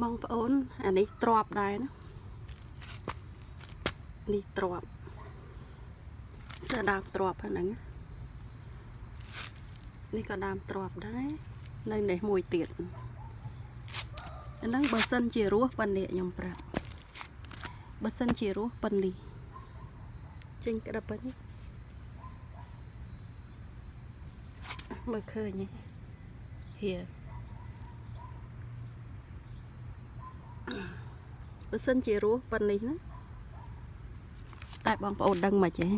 បងប្អូនអានេះទ្របដែរណានេះទ្របសើដើមទ្របហ្នឹងនេះក៏ដើមទ្របដែរនៅនេះមួយទៀតអាហ្នឹងបើសិនជារស់ប៉ុណ្នេះខ្ញុំប្រាប់បើសិនជារស់ប៉ុណ្នេះចេញក្តាប់ប៉ុណ្នេះមើលឃើញហៀបើសិនជារស់ប៉ុណ្នេះណាតែបងប្អូនដឹងមកចេះ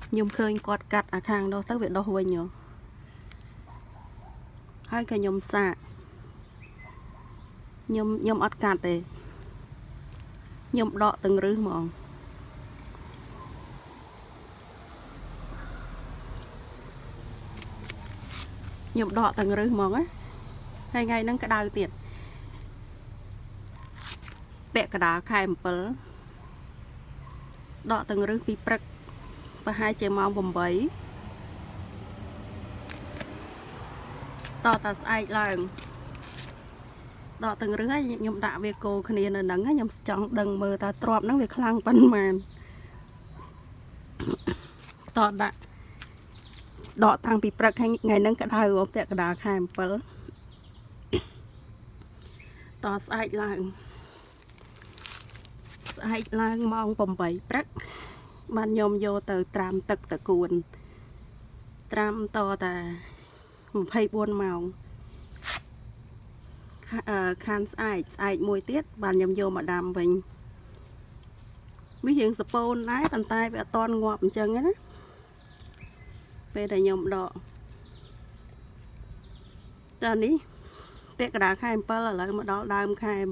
ខ្ញុំឃើញគាត់កាត់អាខាងនោះទៅវាដុះវិញហើយក៏ខ្ញុំសាកខ្ញុំអត់កាត់ទេខ្ញុំដកទាំងរឹសហ្មងខ្ញុំដកទាំងរឹសហ្មងណាហើយថ្ងៃហ្នឹងក្តៅទៀតពាក់កណ្ដាលខែ7ដកទាំងរឹសពីព្រឹកប្រហែលជាម៉ោង8តតាស្អែកឡើងដកទាំងរឹសហើយខ្ញុំដាក់វាកូរគ្នានៅហ្នឹងខ្ញុំចង់ដឹងមើលតើទ្របហ្នឹងវាខ្លាំងប៉ុន្មានតដាក់ដកតាំងពីព្រឹកថ្ងៃហ្នឹងក្តៅពាក់កណ្ដាលខែ7តស្អែកឡើងម៉ោង8ព្រឹកបានខ្ញុំយកទៅត្រាំទឹកតកួនត្រាំតតា24ម៉ោងខានស្អែកមួយទៀតបានខ្ញុំយកមកដាំវិញវារៀងសពូនដែរប៉ុន្តែវាអត់តន់ងាប់អញ្ចឹងណាពេលដែលខ្ញុំដកតនេះពាក់កណ្ដាលខែ7ឥឡូវមកដល់ដើមខែ8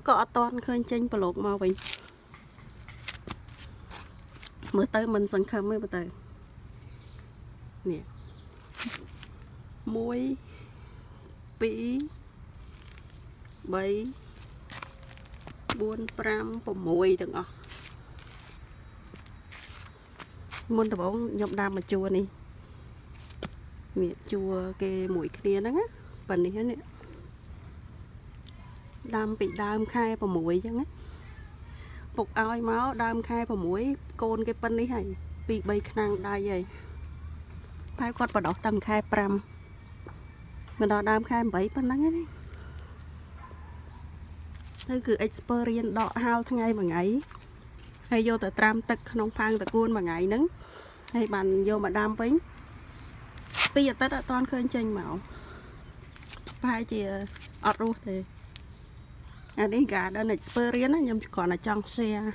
ក៏អត់តន់ឃើញចេញប្រឡូកមកវិញមើលទៅមិនសង្ឃឹមទេបើទៅនេះ1 2 3 4 5 6ទាំងអស់មុនដំបូងខ្ញុំដាំមកជួរនេះជួរគេមួយគ្នាហ្នឹងណាប៉ានេះនេះដាំពីដើមខែ6អញ្ចឹងណាពុកឲ្យមកដើមខែ6កូនគេប៉ុណ្នេះហើយ2 3ឆ្នាំងដៃហើយតែគាត់បដោះតាំងខែ5មកដល់ដើមខែ8ប៉ុណ្ណឹងណាទៅគឺ experience ដកហាលថ្ងៃមួយថ្ងៃហើយយកទៅត្រាំទឹកក្នុងផើងតកួនមួយថ្ងៃហ្នឹងហើយបានយកមកដាំវិញ2អាទិត្យអត់ទាន់ឃើញចេញមកប្រហែលជាអត់រស់ទេអានេះ garden experience ខ្ញុំគ្រាន់តែចង់ share